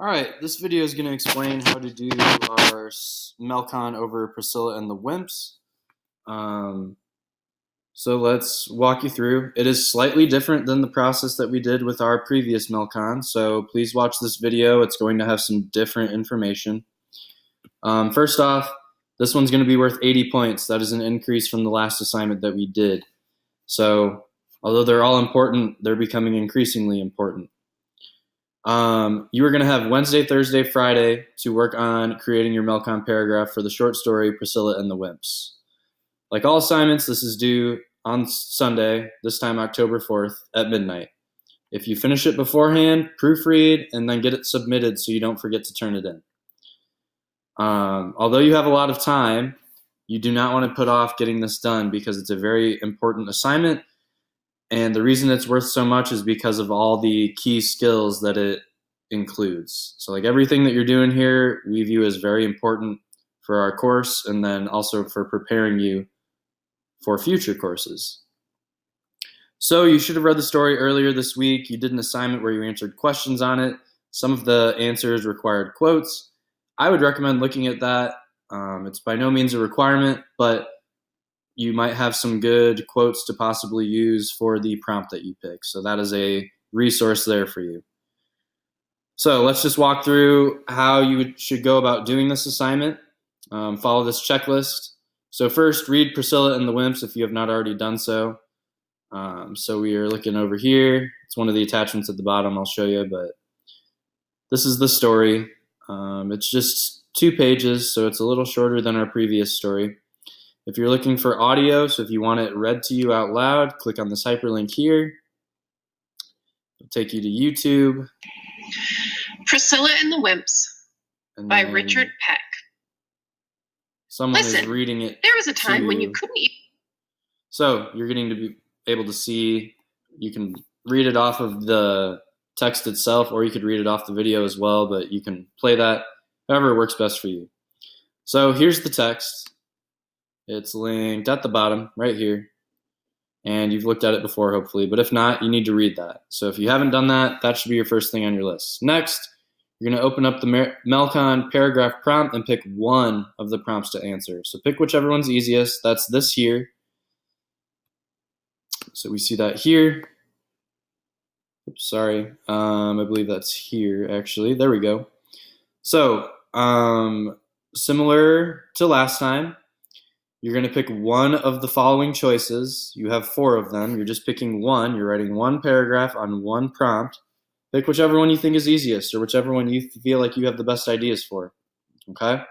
Alright, this video is going to explain how to do our MELCon over Priscilla and the Wimps. So let's walk you through. It is slightly different than the process that we did with our previous MELCon, so please watch this video. It's going to have some different information. First off, this one's going to be worth 80 points. That is an increase from the last assignment that we did. So although they're all important, they're becoming increasingly important. You are going to have Wednesday, Thursday, Friday to work on creating your MELCon paragraph for the short story Priscilla and the Wimps. Like all assignments, this is due on Sunday, this time October 4th at midnight. If you finish it beforehand, proofread, and then get it submitted so you don't forget to turn it in. Although you have a lot of time, you do not want to put off getting this done because it's a very important assignment. And the reason it's worth so much is because of all the key skills that it includes. So like everything that you're doing here, we view as very important for our course and then also for preparing you for future courses. So you should have read the story earlier this week. You did an assignment where you answered questions on it. Some of the answers required quotes. I would recommend looking at that. It's by no means a requirement, but you might have some good quotes to possibly use for the prompt that you pick. So that is a resource there for you. So let's just walk through how you should go about doing this assignment. Follow this checklist. So first, read Priscilla and the Wimps if you have not already done so. So we are looking over here. It's one of the attachments at the bottom. I'll show you, but this is the story. It's just 2 pages, so it's a little shorter than our previous story. If you're looking for audio, so if you want it read to you out loud, click on this hyperlink here. It'll take you to YouTube. Priscilla and the Wimps by Richard Peck. Someone is reading it. There was a time when you couldn't eat. So you're getting to be able to see, you can read it off of the text itself, or you could read it off the video as well, but you can play that however works best for you. So here's the text. It's linked at the bottom right here, and you've looked at it before hopefully, but if not, you need to read that. So if you haven't done that, that should be your first thing on your list. Next, you're going to open up the MELCon paragraph prompt and pick one of the prompts to answer. So pick whichever one's easiest. That's this here. So we see that here. Oops, sorry. I believe that's here actually. There we go. So similar to last time, you're going to pick one of the following choices. You have 4 of them. You're just picking one. You're writing one paragraph on one prompt. Pick whichever one you think is easiest or whichever one you feel like you have the best ideas for. Okay?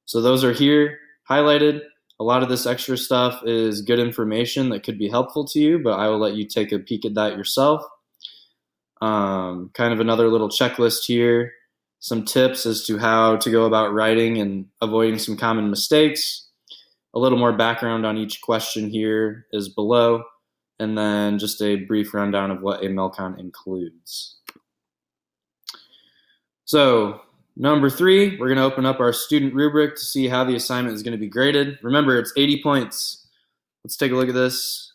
So those are here, highlighted. A lot of this extra stuff is good information that could be helpful to you, but I will let you take a peek at that yourself. Kind of another little checklist here. Some tips as to how to go about writing and avoiding some common mistakes. A little more background on each question here is below, and then just a brief rundown of what a MELCon includes. So, number 3, we're going to open up our student rubric to see how the assignment is going to be graded. Remember, it's 80 points. Let's take a look at this.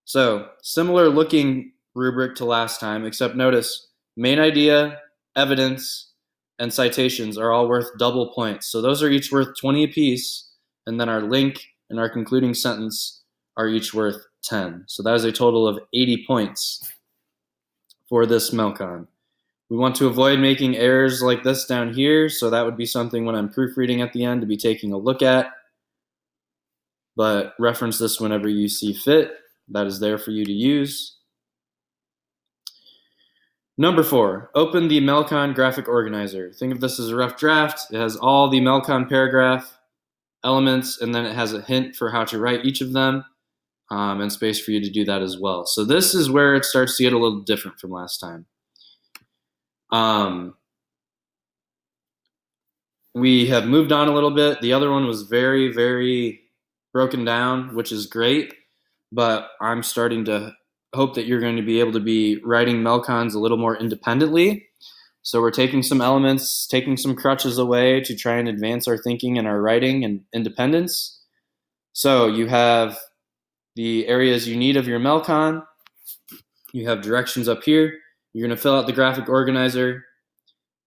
So, similar looking rubric to last time, except notice main idea, evidence, and citations are all worth double points. So those are each worth 20 apiece. And then our link and our concluding sentence are each worth 10. So that is a total of 80 points for this MELCon. We want to avoid making errors like this down here, so that would be something when I'm proofreading at the end to be taking a look at. But reference this whenever you see fit. That is there for you to use. Number 4, open the MELCon graphic organizer. Think of this as a rough draft. It has all the MELCon paragraph elements, and then it has a hint for how to write each of them, and space for you to do that as well. So this is where it starts to get a little different from last time. We have moved on a little bit. The other one was very, very broken down, which is great, but I'm starting to hope that you're going to be able to be writing MELCons a little more independently. So we're taking some elements, taking some crutches away to try and advance our thinking and our writing and independence. So you have the areas you need of your MELCon. You have directions up here. You're going to fill out the graphic organizer.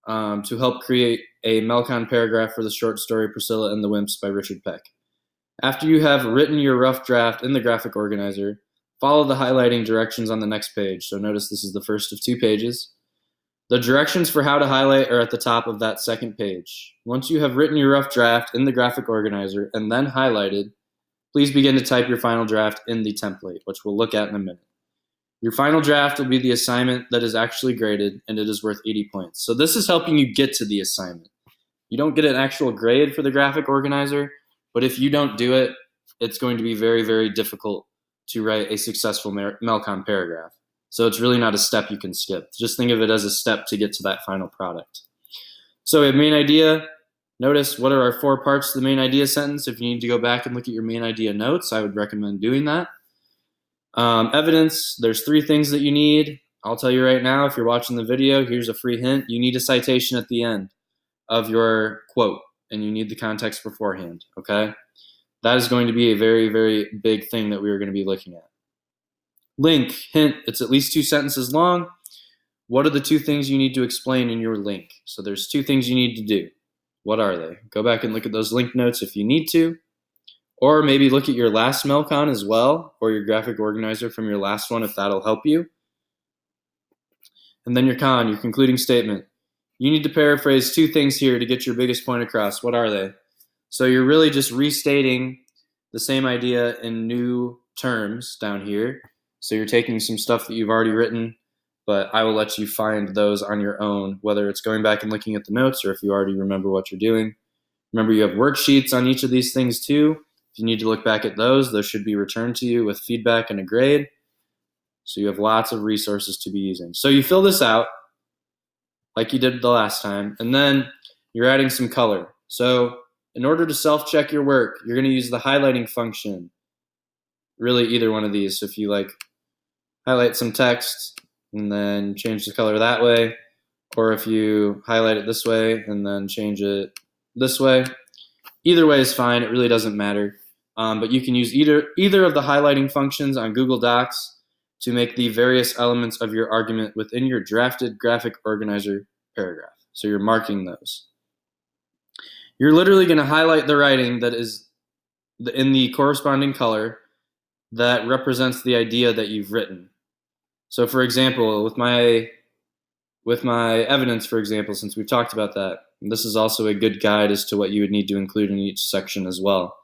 to help create a MELCon paragraph for the short story Priscilla and the Wimps by Richard Peck. After you have written your rough draft in the graphic organizer, follow the highlighting directions on the next page. So notice this is the first of 2 pages. The directions for how to highlight are at the top of that second page. Once you have written your rough draft in the graphic organizer and then highlighted, please begin to type your final draft in the template, which we'll look at in a minute. Your final draft will be the assignment that is actually graded, and it is worth 80 points. So this is helping you get to the assignment. You don't get an actual grade for the graphic organizer, but if you don't do it, it's going to be very, very difficult to write a successful MELCon paragraph. So it's really not a step you can skip. Just think of it as a step to get to that final product. So we have main idea. Notice what are our 4 parts to the main idea sentence. If you need to go back and look at your main idea notes, I would recommend doing that. Evidence, there's 3 things that you need. I'll tell you right now, if you're watching the video, here's a free hint. You need a citation at the end of your quote, and you need the context beforehand, okay? That is going to be a very, very big thing that we are going to be looking at. Link, hint, it's at least 2 sentences long. What are the 2 things you need to explain in your link? So there's 2 things you need to do. What are they? Go back and look at those link notes if you need to. Or maybe look at your last MELCon as well, or your graphic organizer from your last one if that'll help you. And then your con, your concluding statement. You need to paraphrase 2 things here to get your biggest point across. What are they? So you're really just restating the same idea in new terms down here. So you're taking some stuff that you've already written, but I will let you find those on your own, whether it's going back and looking at the notes or if you already remember what you're doing. Remember, you have worksheets on each of these things too. If you need to look back at those should be returned to you with feedback and a grade. So you have lots of resources to be using. So you fill this out like you did the last time, and then you're adding some color. So in order to self-check your work, you're going to use the highlighting function. Really, either one of these. So if you highlight some text and then change the color that way, or if you highlight it this way and then change it this way, either way is fine. It really doesn't matter. But you can use either of the highlighting functions on Google Docs to make the various elements of your argument within your drafted graphic organizer paragraph. So you're marking those. You're literally going to highlight the writing that is in the corresponding color that represents the idea that you've written. So for example, with my evidence, for example, since we've talked about that, this is also a good guide as to what you would need to include in each section as well.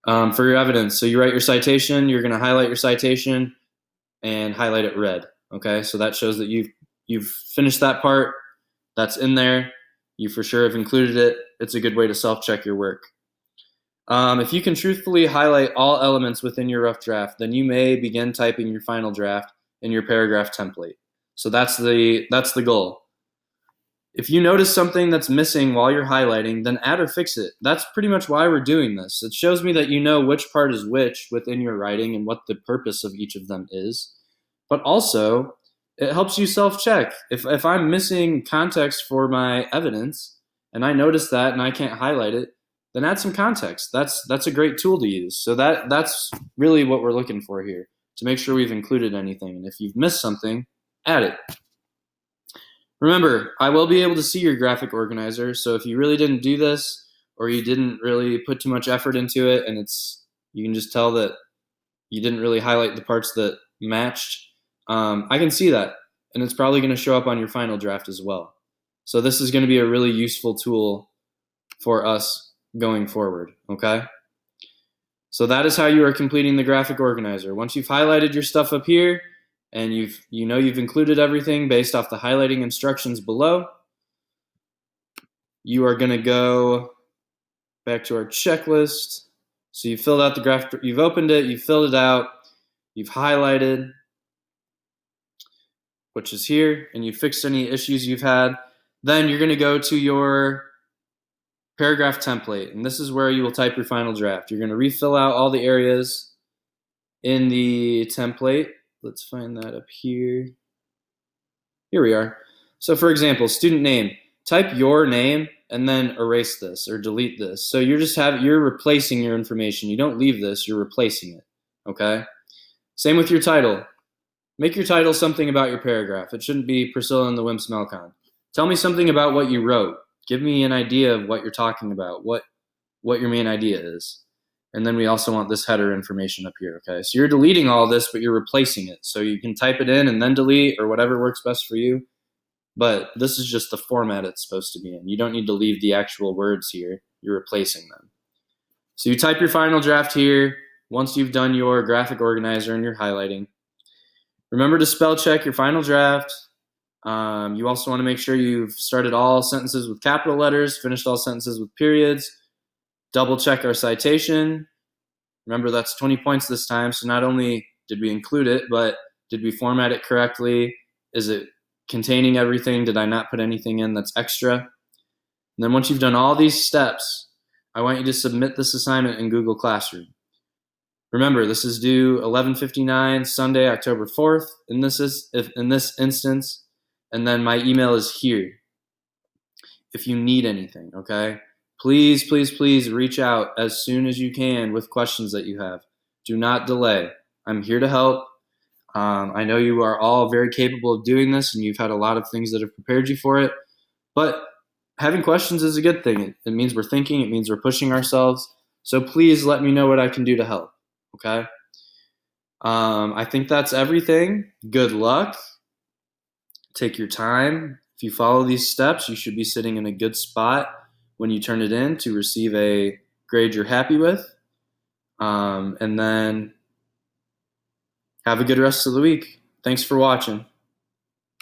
For your evidence, so you write your citation, you're going to highlight your citation and highlight it red. Okay, so that shows that you've finished that part. That's in there. You for sure have included it. It's a good way to self-check your work. If you can truthfully highlight all elements within your rough draft, then you may begin typing your final draft in your paragraph template. So that's the goal. If you notice something that's missing while you're highlighting, then add or fix it. That's pretty much why we're doing this. It shows me that you know which part is which within your writing and what the purpose of each of them is. But also, it helps you self-check. If I'm missing context for my evidence, and I notice that and I can't highlight it, then add some context. That's a great tool to use. So that's really what we're looking for here, to make sure we've included anything. And if you've missed something, add it. Remember, I will be able to see your graphic organizer, so if you really didn't do this, or you didn't really put too much effort into it, and you can just tell that you didn't really highlight the parts that matched, I can see that, and it's probably going to show up on your final draft as well. So this is going to be a really useful tool for us going forward, okay? So that is how you are completing the graphic organizer. Once you've highlighted your stuff up here, and you've included everything based off the highlighting instructions below, you are going to go back to our checklist. So you've filled out the graph, you've opened it, you've filled it out, you've highlighted, which is here, and you've fixed any issues you've had. Then you're going to go to your paragraph template, and this is where you will type your final draft. You're going to refill out all the areas in the template. Let's find that up here. Here we are. So for example, student name. Type your name and then erase this or delete this. So you're replacing your information. You don't leave this, you're replacing it. Okay? Same with your title. Make your title something about your paragraph. It shouldn't be Priscilla and the Wimps MELCon. Tell me something about what you wrote. Give me an idea of what you're talking about, what your main idea is. And then we also want this header information up here, okay? So you're deleting all this, but you're replacing it. So you can type it in and then delete or whatever works best for you. But this is just the format it's supposed to be in. You don't need to leave the actual words here. You're replacing them. So you type your final draft here once you've done your graphic organizer and your highlighting. Remember to spell check your final draft. You also want to make sure you've started all sentences with capital letters, finished all sentences with periods. Double check our citation. Remember, that's 20 points this time. So not only did we include it, but did we format it correctly? Is it containing everything? Did I not put anything in that's extra? And then once you've done all these steps, I want you to submit this assignment in Google Classroom. Remember, this is due 11:59 Sunday, October 4th in this instance, and then my email is here if you need anything, okay? Please, please, please reach out as soon as you can with questions that you have. Do not delay. I'm here to help. I know you are all very capable of doing this, and you've had a lot of things that have prepared you for it, but having questions is a good thing. It means we're thinking. It means we're pushing ourselves. So please let me know what I can do to help, okay? I think that's everything. Good luck. Take your time. If you follow these steps, you should be sitting in a good spot when you turn it in to receive a grade you're happy with. And then have a good rest of the week. Thanks for watching.